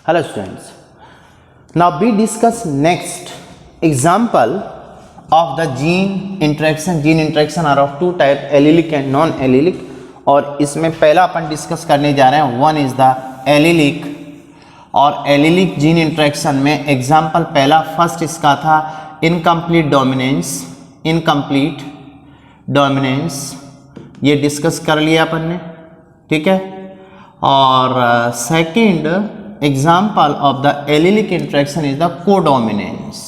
Hello students. Now we discuss next example of the gene interaction. Gene interaction are of two type, allelic and non-allelic. और इसमें पहला अपन discuss करने जा रहे हैं, वन इज द एलिलिक. और allylic gene interaction में example पहला फर्स्ट इसका था इनकम्प्लीट डोमिनेंस. इनकम्प्लीट डोमिनेंस ये डिस्कस कर लिया अपन ने, ठीक है. और second example of the allylic interaction is the codominance.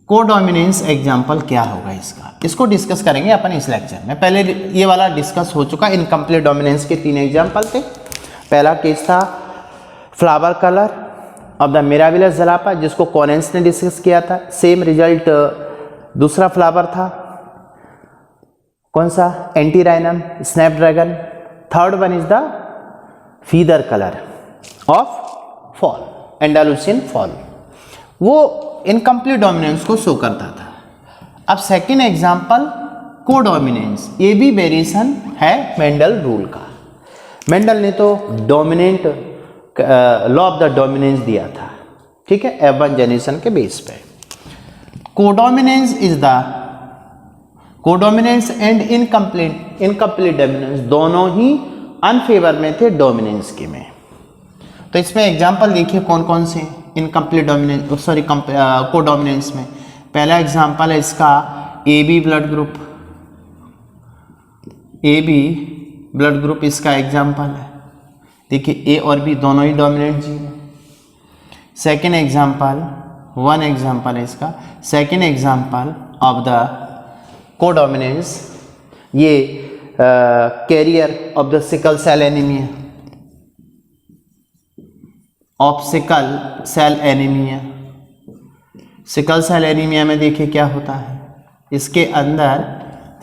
Codominance example क्या होगा इसका, इसको डिस्कस करेंगे अपन इस लेक्चर में. पहले ये वाला डिस्कस हो चुका. इनकम्प्लीट डोमिनेंस के 3 एग्जाम्पल थे. पहला केस था flower colour of the Mirabilis jalapa, जिसको कॉरेंस ने डिस्कस किया था. सेम रिजल्ट दूसरा फ्लावर था, कौन सा, antirrhinum snapdragon. Third one is the feather colour of fowl, Andalusian fowl. वो इनकम्प्लीट डोमिनेंस को शो करता था. अब सेकेंड एग्जाम्पल कोडोमिनेंस, ये भी वेरिएशन है मेंडल रूल का. मेंडल ने तो dominant law of the dominance दिया था, ठीक है, F1 जेनेरेशन के बेस पे. Codominance is the codominance and incomplete dominance दोनों ही अनफेवर में थे डोमिनेंस के में. तो इसमें एग्जाम्पल देखिए कौन कौन से इनकम्प्लीट डोमिनेंस, सॉरी कोडोमिनेंस में. पहला एग्जाम्पल है इसका AB blood group. AB blood group इसका एग्जाम्पल है. देखिए A और B दोनों ही डोमिनेंट जीन है. सेकेंड एग्जाम्पल, वन एग्जाम्पल है इसका. Second example of the codominance, ये carrier of the sickle cell anaemia, of sickle cell anaemia. Sickle cell anaemia में देखिए क्या होता है, इसके अंदर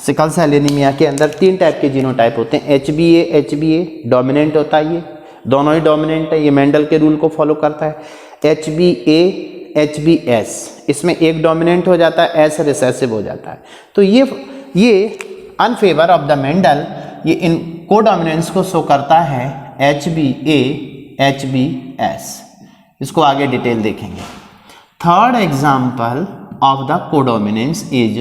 सिकल सेल एनीमिया के अंदर 3 टाइप के जीनोटाइप होते हैं. HbA डोमिनेंट होता है, ये दोनों ही डोमिनेंट है, ये मेंडल के रूल को फॉलो करता है. HbA HbS, इसमें एक डोमिनेंट हो जाता है, S रिसेसिव हो जाता है. तो ये अनफेवर ऑफ द मेंडल, ये इन कोडोमिनेंस को शो करता है HbA HbS. इसको आगे डिटेल देखेंगे. Third example of the codominance is,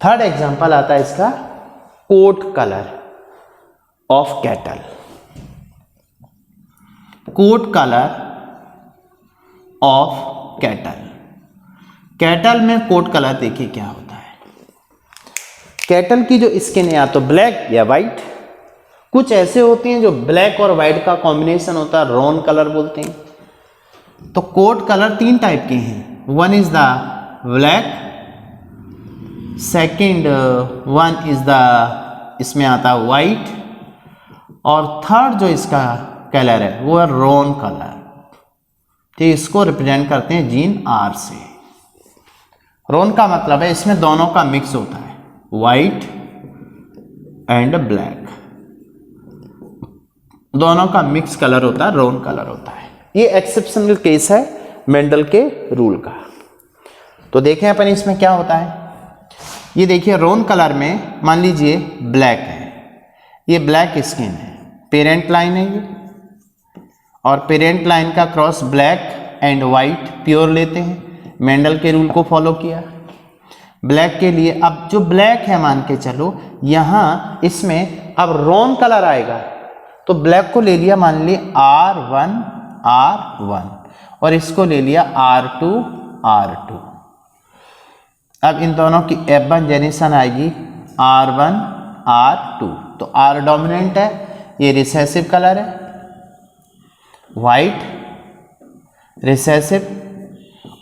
third example आता है इसका coat colour of cattle. Coat colour of cattle. Cattle में कोट कलर देखिए क्या होता है. कैटल की जो स्किन है या तो ब्लैक या वाइट, कुछ ऐसे होते हैं जो ब्लैक और वाइट का कॉम्बिनेशन होता है, रॉन कलर बोलते हैं. तो कोट कलर 3 टाइप के हैं. One is the black, second one is the, इसमें आता है वाइट, और थर्ड जो इसका कलर है वो है रॉन कलर. तो इसको रिप्रेजेंट करते हैं जीन R से. रॉन का मतलब है इसमें दोनों का मिक्स होता है, वाइट एंड ब्लैक, दोनों का मिक्स कलर होता है, रॉन कलर होता है. ये एक्सेप्शनल केस है मेंडल के रूल का. तो देखें अपन इसमें क्या होता है. ये देखिए रॉन कलर में मान लीजिए ब्लैक है, ये ब्लैक स्किन है, पेरेंट लाइन है ये, और पेरेंट लाइन का cross black and white pure लेते हैं, मेंडल के रूल को फॉलो किया. ब्लैक के लिए अब जो ब्लैक है मान के चलो, यहाँ इसमें अब रॉन कलर आएगा, तो ब्लैक को ले लिया मान ली R1 और इसको ले लिया R2. अब इन दोनों की F1 जेनेरेशन आएगी R1 तो R डोमिनेंट है, ये रिसेसिव कलर है, वाइट रिसेसिव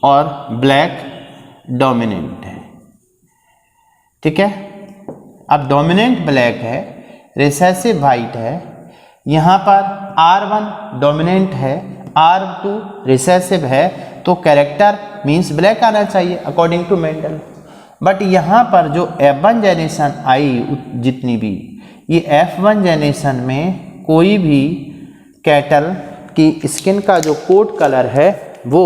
और ब्लैक डोमिनेंट है, ठीक है. अब डोमिनेंट ब्लैक है, रिसेसिव वाइट है, यहाँ पर R1 डोमिनेंट है, R2 रिसेसिव है, तो कैरेक्टर मीन्स ब्लैक आना चाहिए अकॉर्डिंग टू मेंडल. बट यहाँ पर जो F1 जेनेरेशन आई जितनी भी, ये F1 जेनेरेशन में कोई भी कैटल की स्किन का जो कोट कलर है वो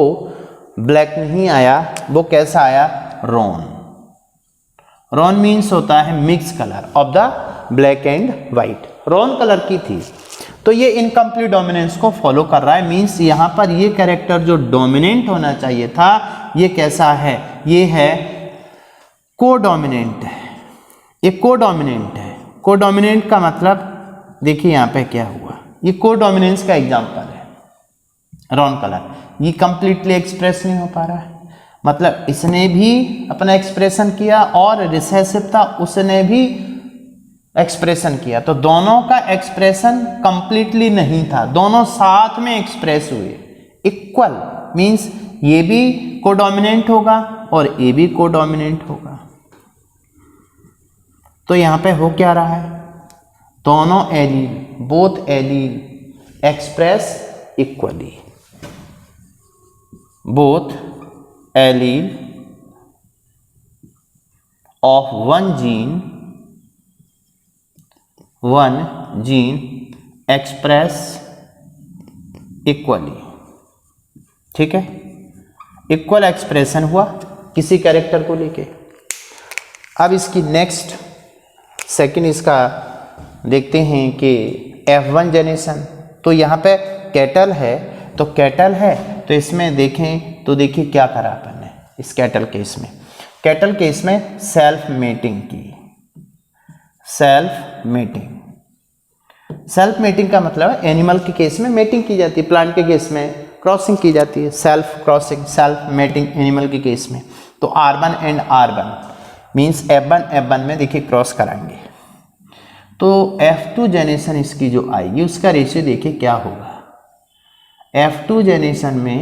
ब्लैक नहीं आया, वो कैसा आया, रॉन. रॉन मीन्स होता है mix colour of the black and white, Ron colour की थी. तो ये इनकम्प्लीट डोमिनेंस को फॉलो कर रहा है। मींस यहाँ पर ये कैरेक्टर जो डोमिनेंट होना चाहिए था ये कैसा है, ये है कोडोमिनेंट है, ये कोडोमिनेंट है। कोडोमिनेंट का मतलब देखिए यहाँ पे क्या हुआ, ये कोडोमिनेंस का एग्जांपल है रॉन कलर, ये कंप्लीटली एक्सप्रेस नहीं हो पा रहा है, मतलब इसने भी अपना एक्सप्रेशन किया और रिसेसिव था उसने भी एक्सप्रेशन किया, तो दोनों का एक्सप्रेशन कंप्लीटली नहीं था, दोनों साथ में एक्सप्रेस हुए इक्वल। मींस ये भी कोडोमिनेंट होगा और ये भी कोडोमिनेंट होगा। तो यहां पे हो क्या रहा है, दोनों allele, both allele express equally, both allele of one gene express equally. ठीक है, इक्वल एक्सप्रेशन हुआ किसी कैरेक्टर को लेके। अब इसकी नेक्स्ट सेकंड इसका देखते हैं कि F1 जेनेशन। तो यहाँ पे कैटल है, तो कैटल है तो इसमें देखें तो देखिए क्या करा अपन ने इस कैटल केस में। कैटल केस में सेल्फ मेटिंग की, सेल्फ मेटिंग। सेल्फ मेटिंग का मतलब है एनिमल के केस में मेटिंग की जाती है, प्लांट के केस में क्रॉसिंग की जाती है, self crossing, self mating animal के केस में। तो R1 and R1 means F1 में देखिए क्रॉस कराएंगे तो F2 जेनेशन इसकी जो आएगी उसका रेशियो देखिए क्या होगा। F2 जेनेशन में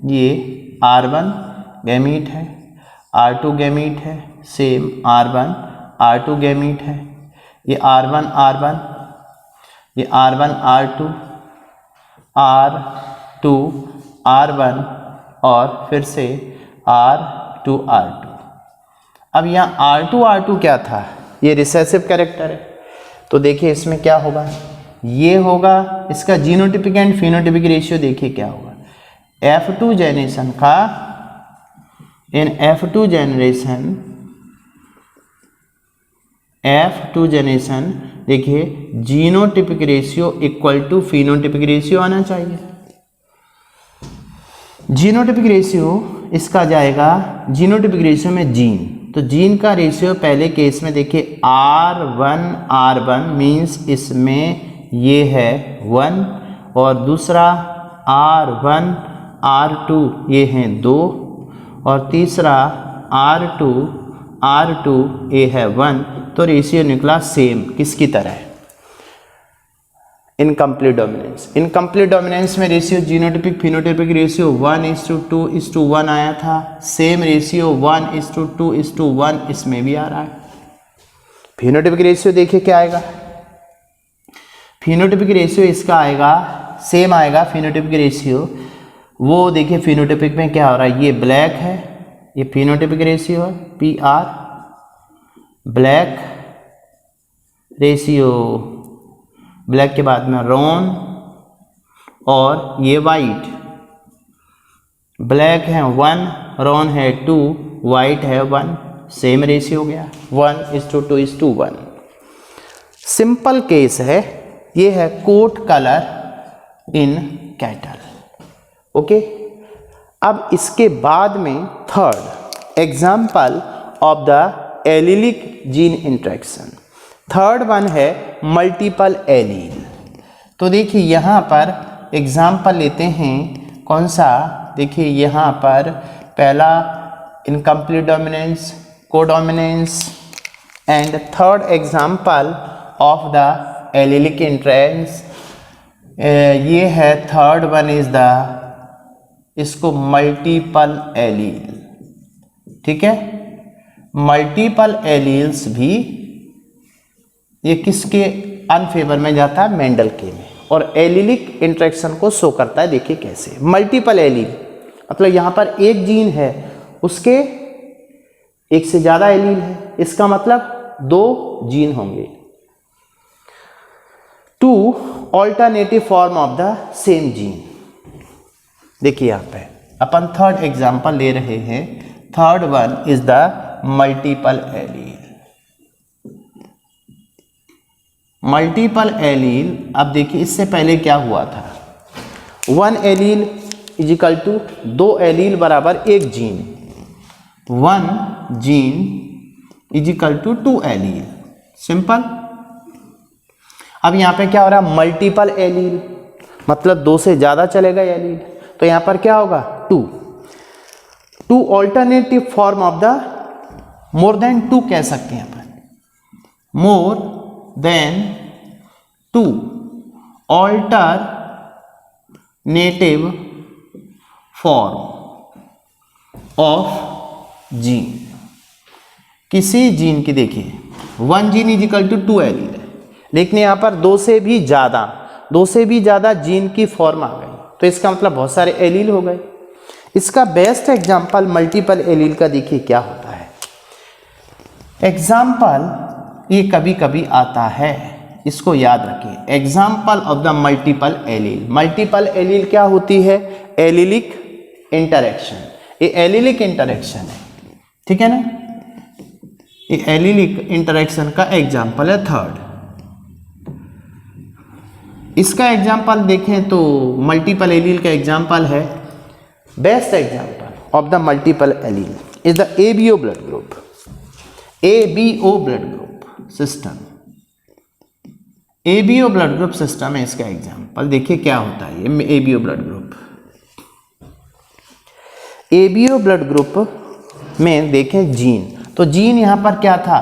ये R1 गैमीट है, R2 गैमीट है, सेम R1 R2 गैमीट है, ये R1 R1, ये R1 R2 R2 R1 और फिर से R2 R2। अब यहाँ R2 R2 क्या था, ये रिसेसिव कैरेक्टर है, तो देखिए इसमें क्या होगा, ये होगा इसका जीनोटिपिक एंड फिनोटिपिक रेशियो देखिए क्या होगा। F2 जेनेशन का इन F2 जेनेशन देखिए genotypic ratio equal to phenotypic ratio आना चाहिए। जीनोटिपिक रेशियो इसका जाएगा, जीनोटिपिक रेशियो में जीन, तो जीन का रेशियो पहले केस में देखिए R1 मीन्स इसमें ये है 1 और दूसरा R1 R2 ये हैं 2 और तीसरा R2 ये है 1, तो रेशियो निकला सेम किसकी तरह, इनकम्प्लीट डोमिनेंस। इनकम्प्लीट डोमिनेंस में रेशियो जीनोटिपिक फिनोटिपिक रेशियो 1:2:1 आया था, सेम रेशियो 1:2:1 इसमें भी आ रहा है। फिनोटिपिक रेशियो देखिए क्या आएगा, फिनोटिपिक रेशियो इसका आएगा सेम आएगा फिनोटिपिक रेशियो, वो देखिए फिनोटिपिक में क्या हो रहा है, ये ब्लैक है, ये फिनोटिपिक रेशियो है PR, ब्लैक रेशियो, ब्लैक के बाद में रॉन और ये वाइट, ब्लैक है 1, रॉन है 2, वाइट है 1, सेम रेशियो हो गया 1:2:1। सिंपल केस है, ये है coat colour in cattle. Okay, अब इसके बाद में third example of the allelic gene interaction, third one है मल्टीपल एलील। तो देखिए यहाँ पर एग्जाम्पल लेते हैं कौन सा, देखिए यहाँ पर पहला incomplete dominance, codominance and third example of the allelic interaction ये है थर्ड वन इज द, इसको मल्टीपल एलील। ठीक है, मल्टीपल एलील्स भी ये किसके अनफेवर में जाता है, मेंडल के में, और एलीलिक इंट्रैक्शन को शो करता है। देखिए कैसे, मल्टीपल एलील मतलब यहाँ पर एक जीन है उसके एक से ज्यादा एलील है, इसका मतलब 2 जीन होंगे, 2 alternative form of the same gene. देखिए यहाँ पे अपन थर्ड एग्जाम्पल ले रहे हैं, third one is the multiple allele. Multiple allele, अब देखिए इससे पहले क्या हुआ था, 1 allele is equal to 2 allele बराबर 1 gene, 1 gene is equal to 2 allele, simple. अब यहाँ पे क्या हो रहा है, मल्टीपल एलील मतलब 2 से ज़्यादा चलेगा एलील, तो यहाँ पर क्या होगा 2 alternative form of the, more than 2 कह सकते हैं अपन, more than 2 alternative form of gene, किसी जीन की देखिए 1 gene is equal to 2 allele है, लेकिन यहाँ पर 2 से भी ज़्यादा जीन की फॉर्म आ गई, तो इसका मतलब बहुत सारे एलील हो गए। इसका बेस्ट एग्जाम्पल मल्टीपल एलील का देखिए क्या होता है। एग्जाम्पल ये कभी कभी आता है, इसको याद रखिए, example of the multiple allele. Multiple allele क्या होती है, एलिलिक इंटरेक्शन, ये एलिलिक इंटरेक्शन है, ठीक है ना, ये एलिलिक इंटरेक्शन का एग्जाम्पल है थर्ड। इसका एग्जाम्पल देखें तो मल्टीपल एलील का एग्जाम्पल है, best example of the multiple allele is the ABO blood group, ABO blood group system, ABO blood group system है इसका एग्जाम्पल। देखिए क्या होता है ये ABO blood group, ABO blood group में देखें जीन, तो जीन यहां पर क्या था,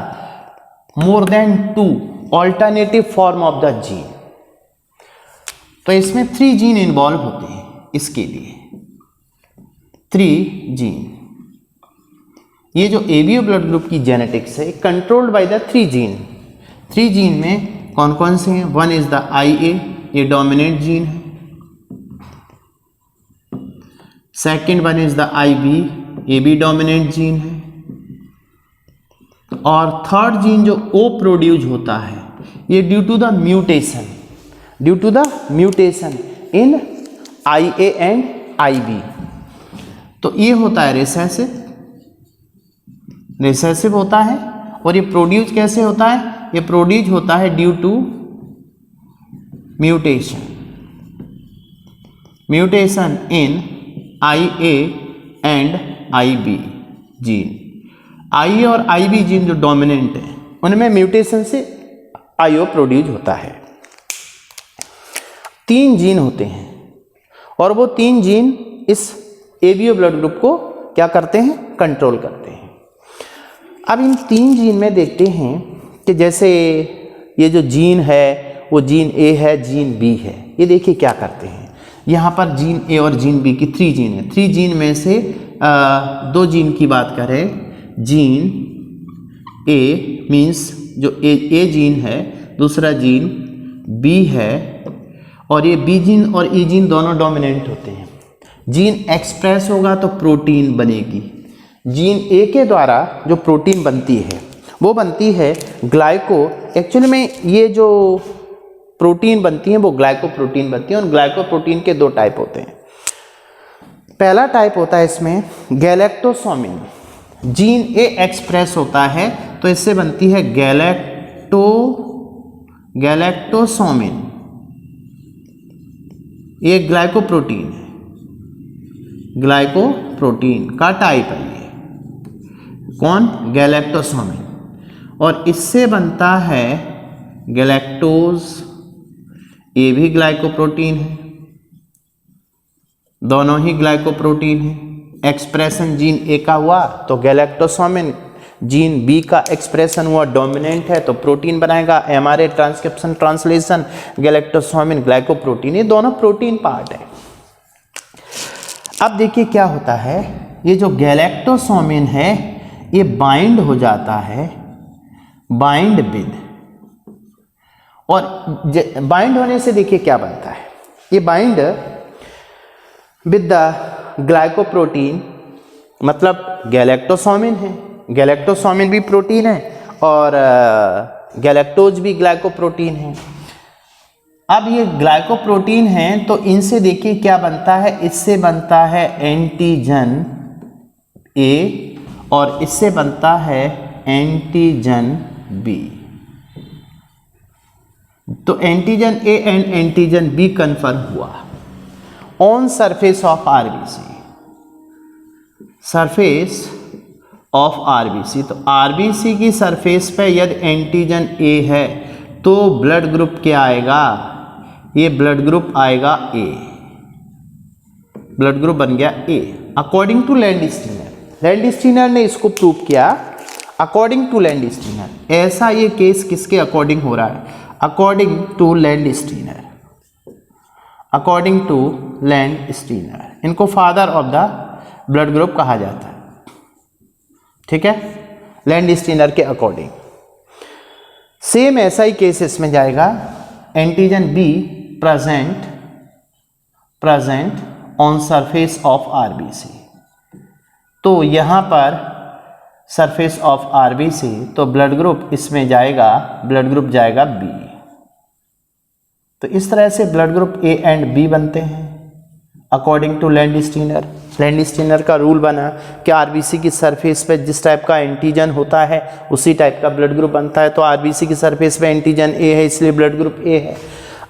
मोर than 2 alternative form of the gene, तो इसमें 3 जीन इन्वॉल्व होते हैं, इसके लिए 3 जीन। ये जो एबीओ ब्लड ग्रुप की जेनेटिक्स है controlled by the 3 gene. 3 gene में कौन कौन से हैं, 1 इज द IA, ये डोमिनेंट जीन है, सेकेंड 1 इज द IB, ये भी डोमिनेंट जीन है, और थर्ड जीन जो O प्रोड्यूस होता है ये due to the mutation in IA and IB, तो ये होता है रिसेसिव होता है। और ये प्रोड्यूस कैसे होता है, ये प्रोड्यूस होता है due to mutation in IA and IB gene. IA और IB जीन जो डोमिनेंट है उनमें म्यूटेशन से IO प्रोड्यूस होता है। 3 जीन होते हैं और वो 3 जीन इस एबीओ ब्लड ग्रुप को क्या करते हैं, कंट्रोल करते हैं। अब इन 3 जीन में देखते हैं कि जैसे ये जो जीन है वो जीन A है, जीन B है, ये देखिए क्या करते हैं। यहाँ पर जीन A और जीन B की 3 जीन है, 3 जीन में से 2 जीन की बात करें, जीन A मीन्स जो A जीन है, दूसरा जीन B है, और ये B जीन और E जीन दोनों डोमिनेंट होते हैं। जीन एक्सप्रेस होगा तो प्रोटीन बनेगी, जीन A के द्वारा जो प्रोटीन बनती है वो बनती है ग्लाइको, एक्चुअली में ये जो प्रोटीन बनती है वो ग्लाइकोप्रोटीन बनती है, और ग्लाइकोप्रोटीन के 2 टाइप होते हैं। पहला टाइप होता है इसमें गैलेक्टोसोमिन, जीन A एक्सप्रेस होता है तो इससे बनती है गैलेक्टोसोमिन, ये ग्लाइकोप्रोटीन है, ग्लाइकोप्रोटीन का टाइप है ये, कौन, गैलेक्टोसोमिन, और इससे बनता है गैलेक्टोज, ये भी ग्लाइकोप्रोटीन है, दोनों ही ग्लाइकोप्रोटीन है। एक्सप्रेशन जीन A का हुआ तो गैलेक्टोसोमिन, जीन B का एक्सप्रेशन हुआ डोमिनेंट है तो प्रोटीन बनाएगा, mRNA ट्रांसक्रिप्शन ट्रांसलेशन, गैलेक्टोसोमिन ग्लाइकोप्रोटीन, ये दोनों प्रोटीन पार्ट है। अब देखिए क्या होता है, ये जो गैलेक्टोसोमिन है ये बाइंड हो जाता है, बाइंड विद, और बाइंड होने से देखिए क्या बनता है, ये बाइंड विद द ग्लाइकोप्रोटीन, मतलब गैलेक्टोसोमिन है, गैलेक्टोसोमिन भी प्रोटीन है और गैलेक्टोज भी ग्लाइकोप्रोटीन है। अब ये ग्लाइकोप्रोटीन हैं तो इनसे देखिए क्या बनता है, इससे बनता है एंटीजन A और इससे बनता है एंटीजन B। तो antigen A and antigen B confirm हुआ on surface of RBC, surface of RBC. तो आरबीसी की सरफेस पे यदि एंटीजन ए है तो ब्लड ग्रुप क्या आएगा, ये ब्लड ग्रुप आएगा ए, ब्लड ग्रुप बन गया ए अकॉर्डिंग टू लैंडस्टीनर। लैंडस्टीनर ने इसको प्रूव किया अकॉर्डिंग टू लैंडस्टीनर। ऐसा ये केस किसके अकॉर्डिंग हो रहा है, according to Landsteiner, according to Landsteiner. इनको father of the blood group कहा जाता है, ठीक है, लैंडस्टीनर के अकॉर्डिंग। सेम ऐसा ही केस इसमें जाएगा, antigen be present on surface of RBC. तो यहां पर सरफेस ऑफ आरबीसी, तो ब्लड ग्रुप इसमें जाएगा, ब्लड ग्रुप जाएगा बी। तो इस तरह से blood group A and B बनते हैं अकॉर्डिंग टू लैंडस्टीनर। लैंडस्टीनर का रूल बना कि आरबीसी की सरफेस पे जिस टाइप का एंटीजन होता है उसी टाइप का ब्लड ग्रुप बनता है। तो आरबीसी की सरफेस पे एंटीजन ए है इसलिए ब्लड ग्रुप ए है,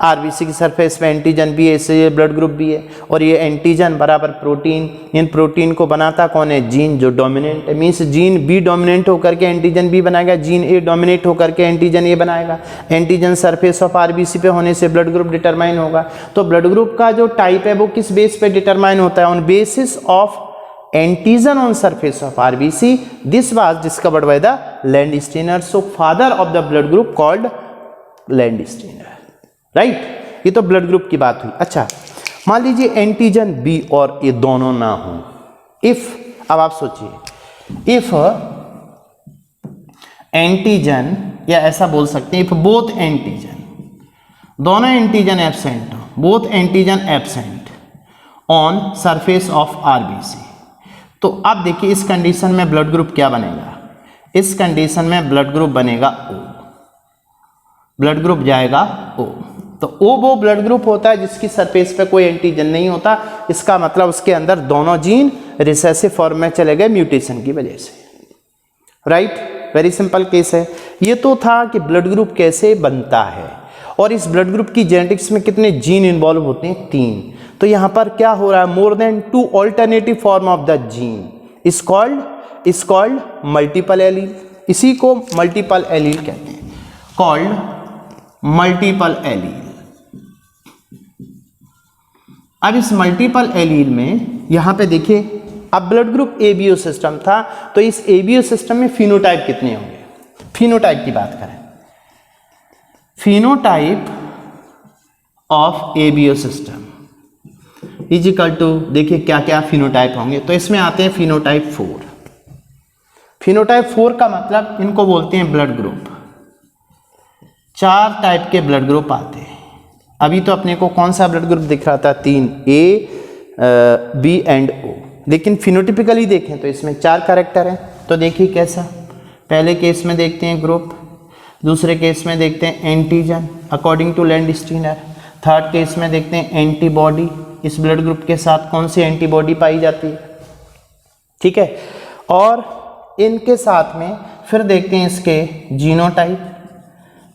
आरबीसी की सरफेस पे एंटीजन बी है इसलिए ब्लड ग्रुप बी है। और ये एंटीजन बराबर प्रोटीन, इन प्रोटीन को बनाता कौन है, जीन जो डोमिनेंट है, मीन्स जीन बी डोमिनेंट होकर के एंटीजन बी बनाएगा, जीन ए डोमिनेट होकर के एंटीजन ए बनाएगा। एंटीजन सरफेस ऑफ आरबीसी पे होने से ब्लड ग्रुप डिटरमाइन होगा। तो ब्लड ग्रुप का जो टाइप है वो किस बेस पे डिटरमाइन होता है, on basis of antigen on surface of RBC. This was discovered by the Landsteiner, so father of the blood group called Landsteiner, right. ये तो ब्लड ग्रुप की बात हुई। अच्छा, मान लीजिए एंटीजन बी और ए दोनों ना हो, इफ, अब आप सोचिए, इफ एंटीजन, या ऐसा बोल सकते हैं इफ बोथ एंटीजन, दोनों एंटीजन एब्सेंट हो, both antigen absent on surface of RBC. तो अब देखिए इस कंडीशन में ब्लड ग्रुप क्या बनेगा, इस कंडीशन में ब्लड ग्रुप बनेगा ओ, ब्लड ग्रुप जाएगा ओ। तो ओ वो ब्लड ग्रुप होता है जिसकी सरफेस पे कोई एंटीजन नहीं होता, इसका मतलब उसके अंदर दोनों जीन रिसेसिव फॉर्म में चले गए म्यूटेशन की वजह से, राइट। वेरी सिंपल केस है। ये तो था कि ब्लड ग्रुप कैसे बनता है और इस ब्लड ग्रुप की जेनेटिक्स में कितने जीन इन्वॉल्व होते हैं, 3। तो यहाँ पर क्या हो रहा है, मोर than 2 alternative form of the gene is called multiple allele. इसी को मल्टीपल एलील कहते हैं, कॉल्ड मल्टीपल एलील। अब इस मल्टीपल एलील में यहां पे देखिए, अब ब्लड ग्रुप एबीओ सिस्टम था, तो इस एबीओ सिस्टम में फिनोटाइप कितने होंगे, फिनोटाइप की बात करें, phenotype of ABO system is equal to, देखिए क्या क्या फिनोटाइप होंगे। तो इसमें आते हैं फिनोटाइप 4। फिनोटाइप 4 का मतलब इनको बोलते हैं ब्लड ग्रुप। 4 टाइप के ब्लड ग्रुप आते हैं। अभी तो अपने को कौन सा ब्लड ग्रुप दिख रहा था, 3, ए, बी एंड ओ। लेकिन फिनोटिपिकली देखें तो इसमें 4 कैरेक्टर हैं। तो देखिए कैसा, पहले केस में देखते हैं ग्रुप, दूसरे केस में देखते हैं antigen according to Landsteiner, third case में देखते हैं एंटीबॉडी, इस ब्लड ग्रुप के साथ कौन सी एंटीबॉडी पाई जाती है, ठीक है। और इनके साथ में फिर देखते हैं इसके जीनोटाइप,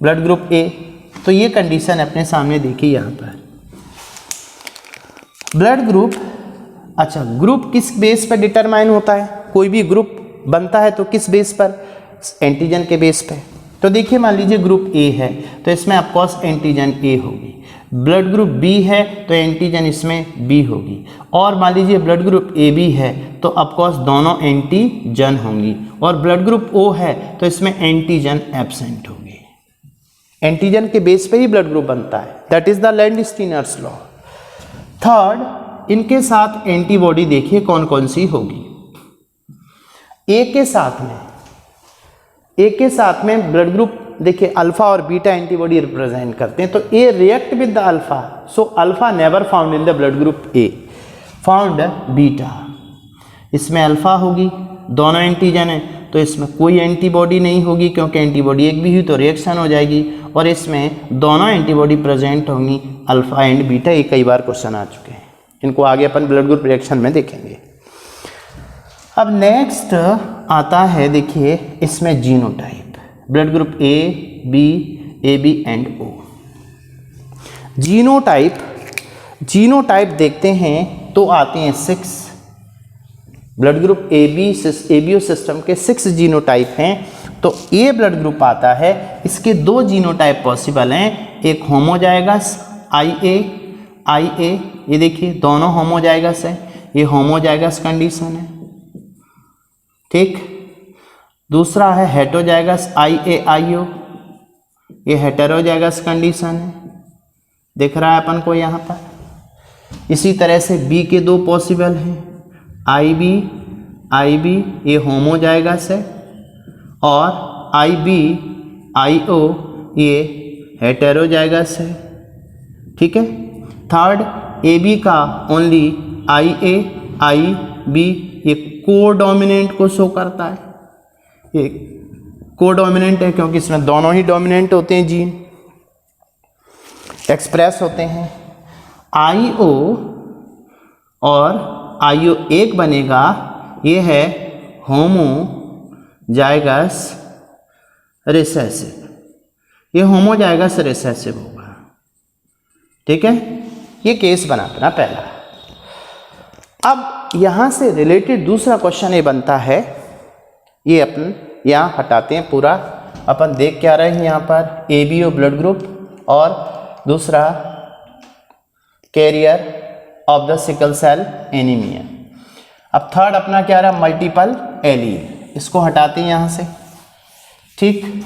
ब्लड ग्रुप ए। तो ये कंडीशन अपने सामने देखी यहाँ पर ब्लड ग्रुप। अच्छा, ग्रुप किस बेस पर डिटरमाइन होता है, कोई भी ग्रुप बनता है तो किस बेस पर, एंटीजन के बेस पे। तो देखिए मान लीजिए ग्रुप ए है तो इसमें ऑफकोर्स एंटीजन ए होगी, ब्लड ग्रुप बी है तो एंटीजन इसमें बी होगी, और मान लीजिए ब्लड ग्रुप ए बी है तो ऑफकोर्स दोनों एंटीजन होंगी, और ब्लड ग्रुप ओ है तो इसमें एंटीजन एब्सेंट होगी। एंटीजन के बेस पे ही ब्लड ग्रुप बनता है, that is the Landsteiner's law. Third, इनके साथ एंटीबॉडी देखिए कौन कौन सी होगी। ए के साथ में ब्लड ग्रुप देखिए अल्फा और बीटा एंटीबॉडी रिप्रेजेंट करते हैं। तो A react with the alpha, so alpha never found in the blood group A, found beta. इसमें अल्फा होगी, दोनों एंटीजन है तो इसमें कोई एंटीबॉडी नहीं होगी क्योंकि एंटीबॉडी एक भी हुई तो रिएक्शन हो जाएगी, और इसमें दोनों एंटीबॉडी प्रेजेंट होंगी अल्फा एंड बीटा। ये कई बार क्वेश्चन आ चुके हैं, इनको आगे अपन ब्लड ग्रुप रिएक्शन में देखेंगे। अब नेक्स्ट आता है देखिए इसमें genotype, blood group A B and O. Genotype देखते हैं तो आते हैं 6 ब्लड ग्रुप एबीओ सिस्टम के 6 जीनोटाइप हैं। तो ए ब्लड ग्रुप आता है, इसके 2 जीनोटाइप पॉसिबल हैं, एक होमोजाइगस IA, ये देखिए दोनों होमोजाइगस है, ये होमोजाइगस कंडीशन है, ठीक। दूसरा है हेटेरोजाइगस IAIO, ये हेटेरोजाइगस कंडीशन है, दिख रहा है अपन को यहाँ पर। इसी तरह से बी के 2 पॉसिबल हैं, IB ये होमोजाइगस है, और IBIO ये हेटेरोजाइगस है, ठीक है। थर्ड AB का ओनली IAIB ये कोडोमिनेंट को शो करता है, ये कोडोमिनेंट है क्योंकि इसमें दोनों ही डोमिनेंट होते हैं, जीन एक्सप्रेस होते हैं। IO और IO एक बनेगा, ये है होमोजाइगस रिसेसिव, ये होमोजाइगस रिसेसिव होगा, ठीक है। ये केस बना अपना पहला। अब यहाँ से रिलेटेड दूसरा क्वेश्चन ये बनता है, ये अपन यहाँ हटाते हैं पूरा, अपन देख क्या रहे हैं यहाँ पर ABO ब्लड ग्रुप और दूसरा carrier of the sickle cell anaemia. अब थर्ड अपना क्या रहा, मल्टीपल एलील, इसको हटाते हैं यहाँ से, ठीक।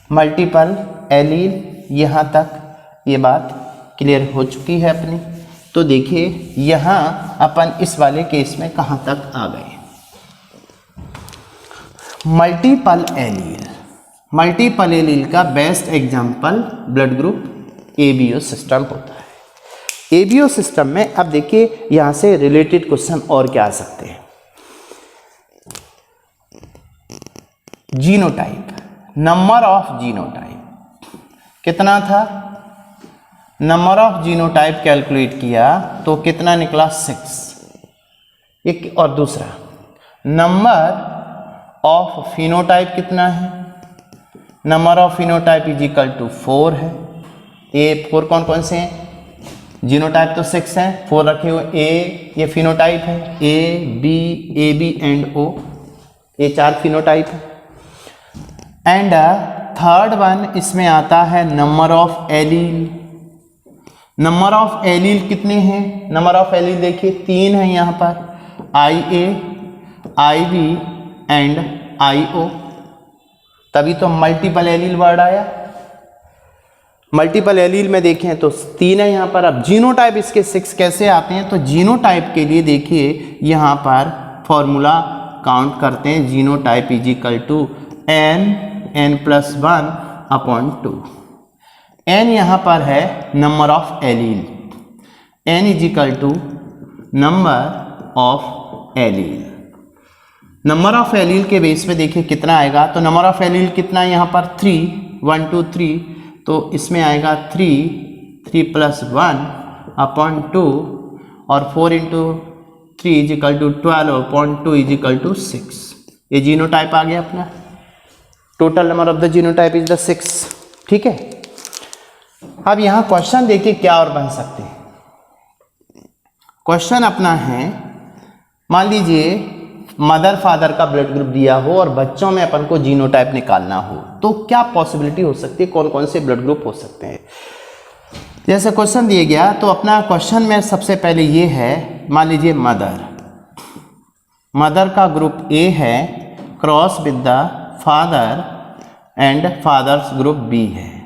मल्टीपल एलील यहाँ तक ये बात क्लियर हो चुकी है अपनी। तो देखिए यहाँ अपन इस वाले केस में कहाँ तक आ गए। मल्टीपल एलील का best example blood group ABO system होता है। ABO सिस्टम में अब देखिए यहाँ से रिलेटेड क्वेश्चन और क्या आ सकते हैं। जीनोटाइप, नंबर ऑफ जीनोटाइप कितना था, नंबर ऑफ जीनोटाइप कैलकुलेट किया तो कितना निकला 6। एक और दूसरा नंबर ऑफ फिनोटाइप कितना है, number of phenotype is equal to 4 है। ए 4 कौन कौन से हैं, जीनोटाइप तो 6 हैं, 4 रखे हुए। ए ये फिनोटाइप है, A B एंड O, ये 4 फिनोटाइप है। एंड थर्ड वन इसमें आता है number of allele. Number of allele कितने हैं, नंबर ऑफ एलील देखिए 3 है यहाँ पर, IA IB एंड IO, तभी तो मल्टीपल एलील वर्ड आया। मल्टीपल एलील में देखें तो 3 है यहाँ पर। अब जीनोटाइप इसके 6 कैसे आते हैं, तो जीनोटाइप के लिए देखिए यहाँ पर फॉर्मूला काउंट करते हैं, genotype is equal to n+1/2। n यहाँ पर है number of allele, n is equal to number of allele. Number of allele के बेस पे देखिए कितना आएगा, तो नंबर ऑफ एलील कितना है यहाँ पर 3, 1 2 3, तो इसमें आएगा 3+1/2 और 4 × 3 is equal to 12/2 is equal to 6। ये जीनोटाइप आ गया अपना, total number of the genotype is the 6, ठीक है। अब यहाँ क्वेश्चन देखिए क्या और बन सकते हैं। क्वेश्चन अपना है, मान लीजिए मदर फादर का ब्लड ग्रुप दिया हो और बच्चों में अपन को जीनोटाइप निकालना हो, तो क्या पॉसिबिलिटी हो सकती है, कौन कौन से ब्लड ग्रुप हो सकते हैं। जैसे क्वेश्चन दिया गया तो अपना क्वेश्चन में सबसे पहले ये है, मान लीजिए मदर का ग्रुप A है, cross with the father and father's group B है।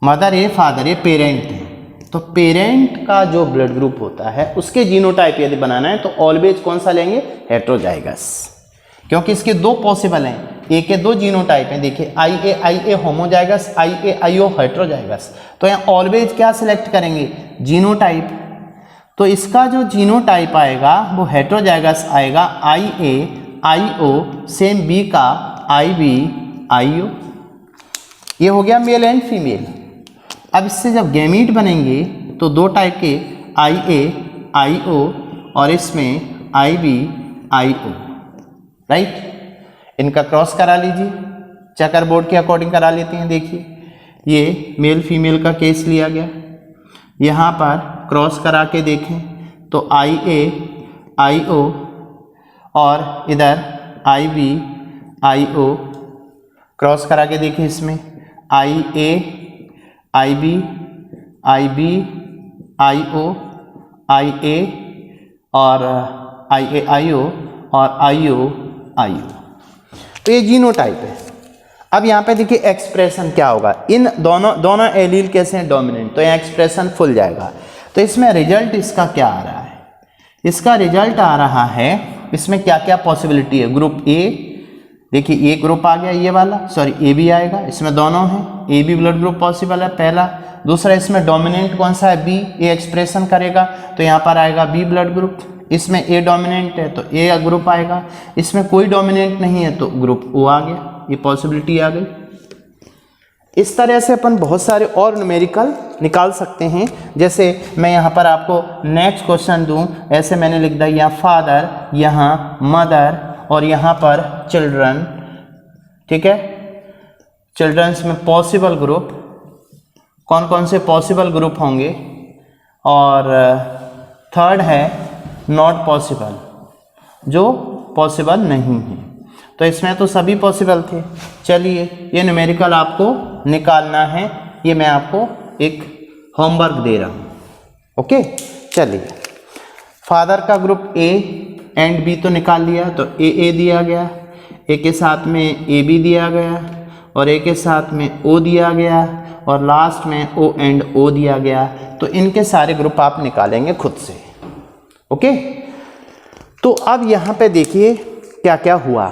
Mother A father A parent है, तो पेरेंट का जो ब्लड ग्रुप होता है उसके जीनोटाइप यदि बनाना है तो ऑलवेज कौन सा लेंगे, हेटेरोजाइगस, क्योंकि इसके 2 पॉसिबल हैं, ए के 2 जीनोटाइप हैं। देखिए IA होमोजाइगस, IAIO हेटेरोजाइगस, तो यहाँ ऑलवेज क्या सिलेक्ट करेंगे, जीनोटाइप। तो इसका जो जीनोटाइप आएगा वो हेटेरोजाइगस आएगा, IAIO, सेम B का IBIO। ये हो गया मेल एंड फीमेल। अब इससे जब गैमीट बनेंगे तो 2 टाइप के IAIO और इसमें IBIO, राइट। इनका क्रॉस करा लीजिए, चेकर बोर्ड के अकॉर्डिंग करा लेते हैं। देखिए ये मेल फीमेल का केस लिया गया। यहाँ पर क्रॉस करा के देखें तो IA IO और इधर IB IO, क्रॉस करा के देखें इसमें IA IB IB IO IA और IA IO और IO IO। तो ये जीनोटाइप है। अब यहाँ पे देखिए एक्सप्रेशन क्या होगा, इन दोनों एलील कैसे हैं डोमिनेंट, तो ये एक्सप्रेशन फुल जाएगा। तो इसमें रिजल्ट इसका क्या आ रहा है, इसका रिजल्ट आ रहा है, इसमें क्या क्या पॉसिबिलिटी है। ग्रुप ए, देखिए ए ग्रुप आ गया, ये वाला सॉरी ए बी आएगा, इसमें दोनों हैं, A B blood group possible है पहला। दूसरा इसमें डोमिनेंट कौन सा है, बी, ए एक्सप्रेशन करेगा तो यहाँ पर आएगा बी ब्लड ग्रुप। इसमें ए डोमिनेंट है तो ए ग्रुप आएगा, इसमें कोई डोमिनेंट नहीं है तो ग्रुप ओ आ गया, ये पॉसिबिलिटी आ गई। इस तरह से अपन बहुत सारे और न्यूमेरिकल निकाल सकते हैं। जैसे मैं यहाँ पर आपको नेक्स्ट क्वेश्चन दूँ, ऐसे मैंने लिख दिया यहाँ फादर, यहाँ मदर और यहाँ पर चिल्ड्रन, ठीक है। चिल्ड्रंस में पॉसिबल ग्रुप कौन कौन से पॉसिबल ग्रुप होंगे, और थर्ड है नॉट पॉसिबल, जो पॉसिबल नहीं है। तो इसमें तो सभी पॉसिबल थे। चलिए ये न्यूमेरिकल आपको निकालना है, ये मैं आपको एक होमवर्क दे रहा हूँ। ओके चलिए, फादर का ग्रुप ए एंड बी तो निकाल लिया, तो ए दिया गया, ए के साथ में ए बी दिया गया और ए के साथ में ओ दिया गया और लास्ट में ओ एंड ओ दिया गया। तो इनके सारे ग्रुप आप निकालेंगे खुद से। ओके, तो अब यहाँ पे देखिए क्या क्या हुआ।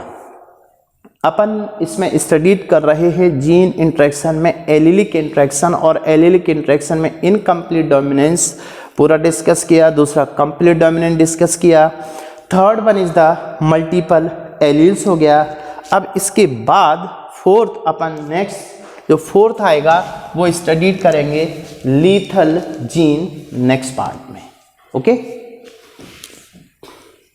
अपन इसमें स्टडीड कर रहे हैं जीन इंट्रैक्शन में एलिलिक इंट्रैक्शन और एलिलिक इंट्रैक्शन में इनकम्प्लीट डोमिनेंस पूरा डिस्कस किया। दूसरा कंप्लीट डोमिनेंस डिस्कस किया। Third one is the multiple alleles हो गया। अब इसके बाद फोर्थ अपन नेक्स्ट जो फोर्थ आएगा वो स्टडीड करेंगे लीथल जीन नेक्स्ट पार्ट में। ओके।